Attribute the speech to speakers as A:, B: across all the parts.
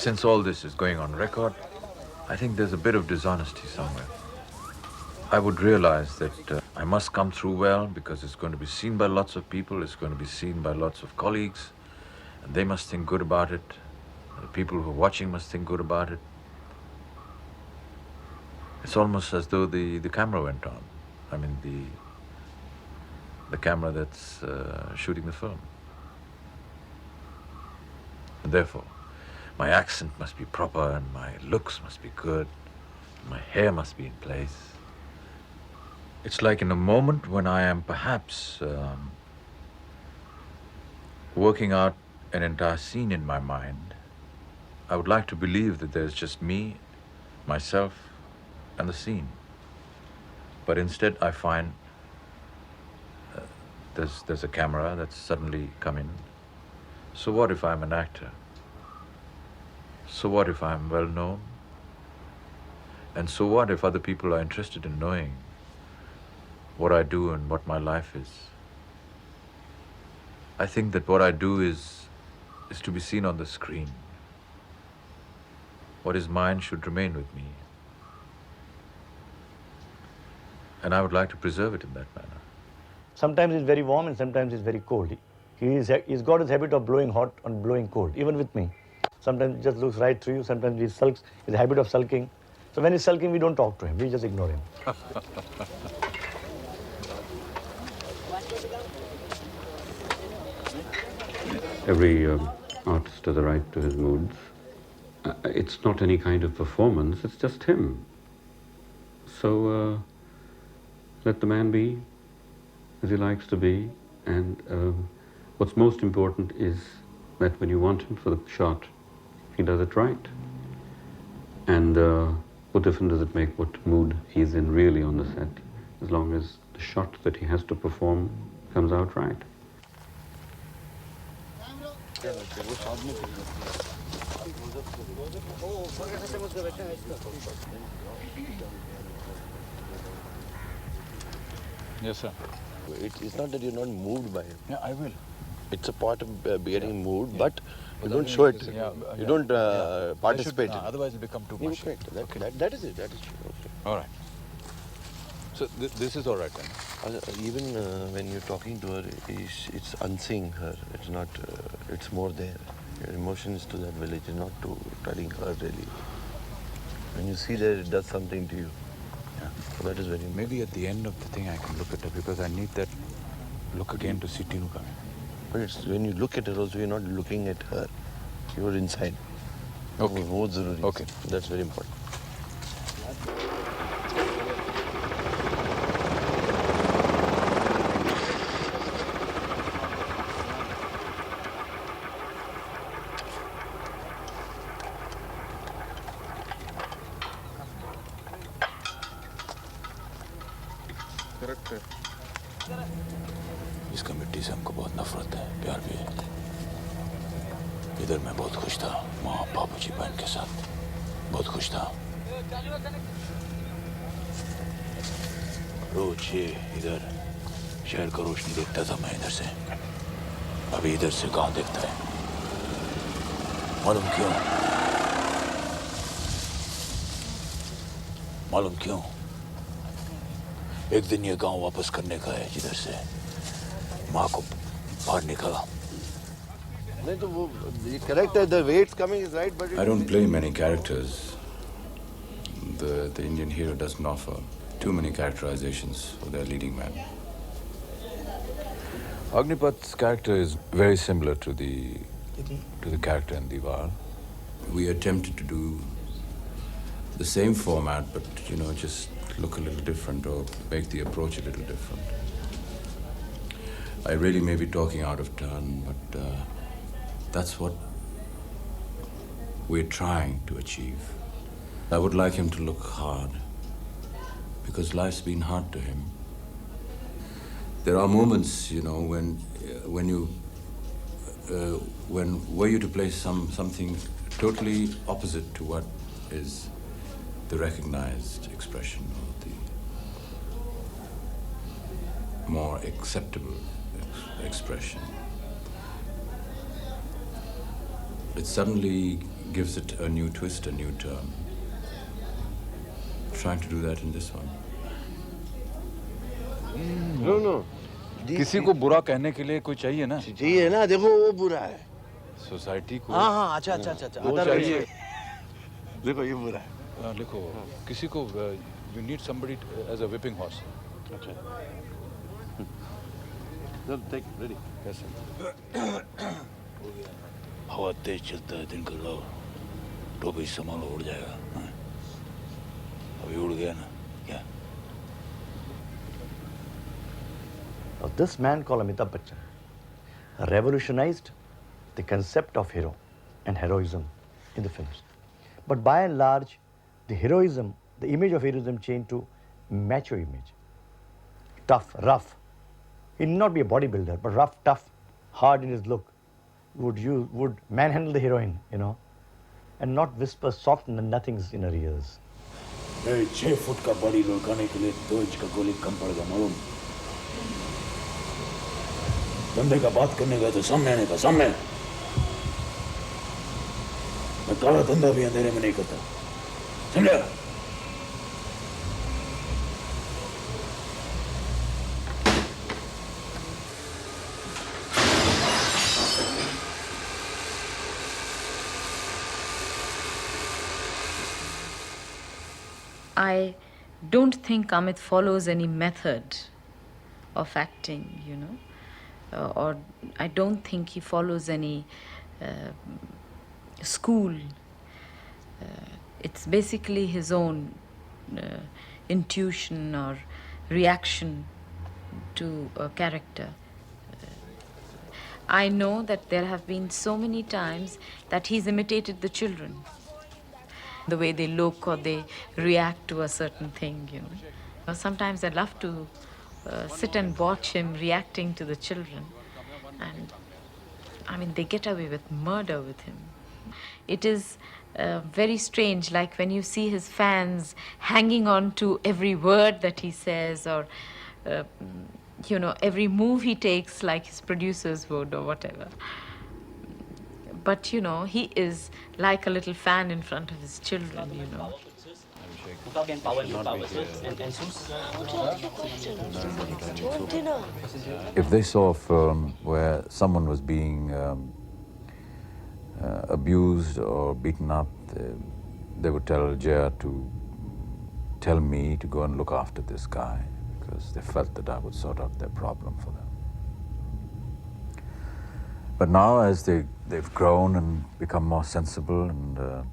A: Since all this is going on record, I think there's a bit of dishonesty somewhere. I would realize that I must come through well because it's going to be seen by lots of people, it's going to be seen by lots of colleagues, and they must think good about it. The people who are watching must think good about it. It's almost as though the camera went on. I mean, the camera that's shooting the film. And therefore, my accent must be proper and my looks must be good. My hair must be in place. It's like in a moment when I am perhaps working out an entire scene in my mind, I would like to believe that there's just me, myself, and the scene. But instead I find there's a camera that's suddenly come in. So what if I'm an actor? So what if I'm well known? And so what if other people are interested in knowing what I do and what my life is? I think that what I do is to be seen on the screen. What is mine should remain with me. And I would like to preserve it in that manner.
B: Sometimes it's very warm and sometimes it's very cold. He's got his habit of blowing hot and blowing cold, even with me. Sometimes he just looks right through you, sometimes he sulks, his habit of sulking. So when he's sulking, we don't talk to him, we just ignore him.
C: Every artist has a right to his moods. It's not any kind of performance, it's just him. So let the man be as he likes to be, and what's most important is that when you want him for the shot, he does it right. And what difference does it make what mood he's in really on the set, as long as the shot that he has to perform comes out right.
A: Yes, sir.
D: It's not that you're not moved by him.
A: Yeah, I will.
D: It's a part of getting moved, but you don't show it. You don't participate.
A: Otherwise it become too much.
D: Correct. That is it. That is true. Okay.
A: All right. So this is all right then?
D: Even when you're talking to her, it's unseeing her. It's not. It's more there. Your emotion is to that village, not to telling her really. When you see that, it does something to you.
A: Yeah.
D: So that is very important.
A: Maybe at the end of the thing I can look at her because I need that look again to see Tinu coming.
D: But it's, when you look at her also, you're not looking at her. You're inside.
A: Okay.
D: Okay. That's very important.
A: इस committee से हमको बहुत नफरत है, प्यार भी है। इधर मैं बहुत खुश था, माँ बाबूजी बहन के साथ बहुत खुश था। रोज ये इधर शहर का रोशनी देखता था मैं इधर से। अभी इधर से गांव देखता है। मालूम क्यों? मालूम क्यों? एक दिन ये गांव वापस करने का है जिधर से माँ को बाहर निकाला।
D: नहीं तो वो character, the way it's coming is right, but
A: I don't play many characters. The Indian hero doesn't offer too many characterizations for their leading man. Agnipat's character is very similar to the character in Diwar. We attempted to do the same format, but just look a little different or make the approach a little different. I really may be talking out of turn, but that's what we're trying to achieve. I would like him to look hard, because life's been hard to him. There are moments, when were you to play something totally opposite to what is the recognized expression or the more acceptable expression. It suddenly gives it a new twist, a new turn. Trying to do that in this one.
D: No.
A: किसी को बुरा कहने के लिए कोई चाहिए ना?
D: चाहिए ना, देखो वो बुरा है.
A: सोसाइटी को.
B: हाँ, अच्छा.
A: वो चाहिए.
D: देखो ये बुरा है.
A: लिखो. किसी को you need somebody as a whipping horse.
D: अच्छा. चल, take ready.
A: Yes, sir.
E: हवा तेज चलता है दिन का लो टोपी संभालो उड़ जाएगा हाँ? अभी उड़ गया ना क्या
B: Now, this man called Amitabh Bachchan revolutionized the concept of hero and heroism in the films. But by and large, the heroism, the image of heroism changed to macho image. Tough, rough. He need not be a bodybuilder, but rough, tough, hard in his look. Would manhandle the heroine, and not whisper soft nothings in her ears.
E: 6 foot का body लुढ़काने के लिए 2 inch का गोली कम पड़ेगा मालूम धंधे का बात करने का तो सामने आने का सामने मैं काला धंधा भी अंधेरे में नहीं करता समझा
F: I don't think Amit follows any method of acting, or I don't think he follows any school. It's basically his own intuition or reaction to a character. I know that there have been so many times that he's imitated the children. The way they look or they react to a certain thing, Sometimes I love to sit and watch him reacting to the children. And, they get away with murder with him. It is very strange, like when you see his fans hanging on to every word that he says or, every move he takes like his producers would or whatever. But, he is like a little fan in front of his children,
A: If they saw a film where someone was being abused or beaten up, they would tell Jaya to tell me to go and look after this guy because they felt that I would sort out their problem for them. But now, as they've grown and become more sensible and a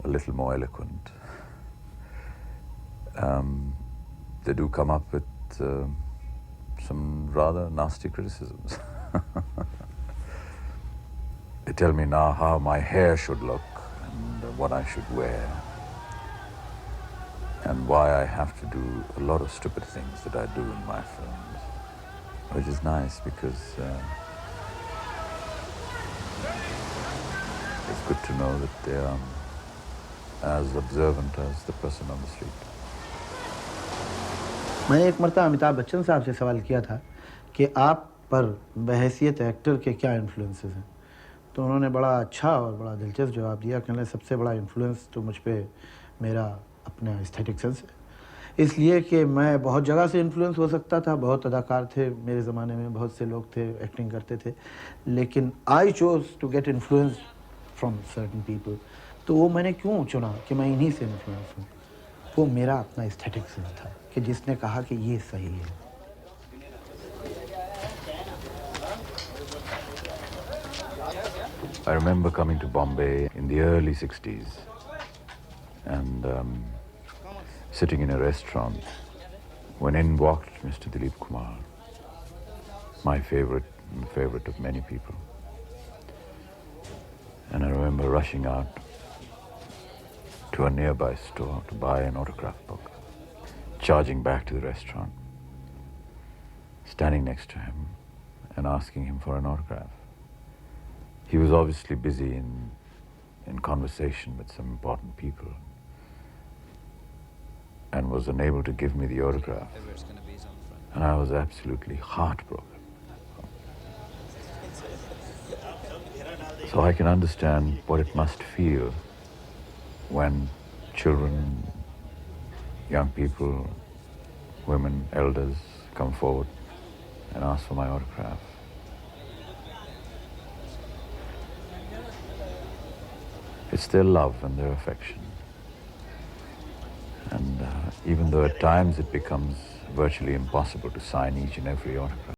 A: little more eloquent, they do come up with some rather nasty criticisms. They tell me now how my hair should look and what I should wear and why I have to do a lot of stupid things that I do in my films, which is nice because it's good to know that they are as observant as the person on the street.
G: मैंने एक मरतबा अमिताभ बच्चन साहब से सवाल किया था कि आप पर बहैसियत एक्टर के क्या इन्फ्लुएंसेस हैं, तो उन्होंने बड़ा अच्छा और बड़ा दिलचस्प जवाब दिया। कहने सबसे बड़ा इन्फ्लुएंस तो मुझ पे मेरा अपना एस्थेटिक सेंस है, इसलिए कि मैं बहुत जगह से इन्फ्लुएंस हो सकता था, बहुत अदाकार थे मेरे ज़माने में, बहुत से लोग थे एक्टिंग करते थे, लेकिन I chose to get influence from certain people. तो वो मैंने क्यों चुना कि मैं इन्हीं से इन्फ्लुएंस हूँ, वो मेरा अपना एस्थेटिक सेंस था कि जिसने कहा कि ये सही है।
A: I remember coming to Bombay in the early 60s and sitting in a restaurant when in walked Mr. Dilip Kumar, my favorite and the favorite of many people. And I remember rushing out to a nearby store to buy an autograph book, charging back to the restaurant, standing next to him and asking him for an autograph. He was obviously busy in conversation with some important people and was unable to give me the autograph. And I was absolutely heartbroken. So I can understand what it must feel when children, young people, women, elders come forward and ask for my autograph. It's their love and their affection. And even though at times it becomes virtually impossible to sign each and every autograph,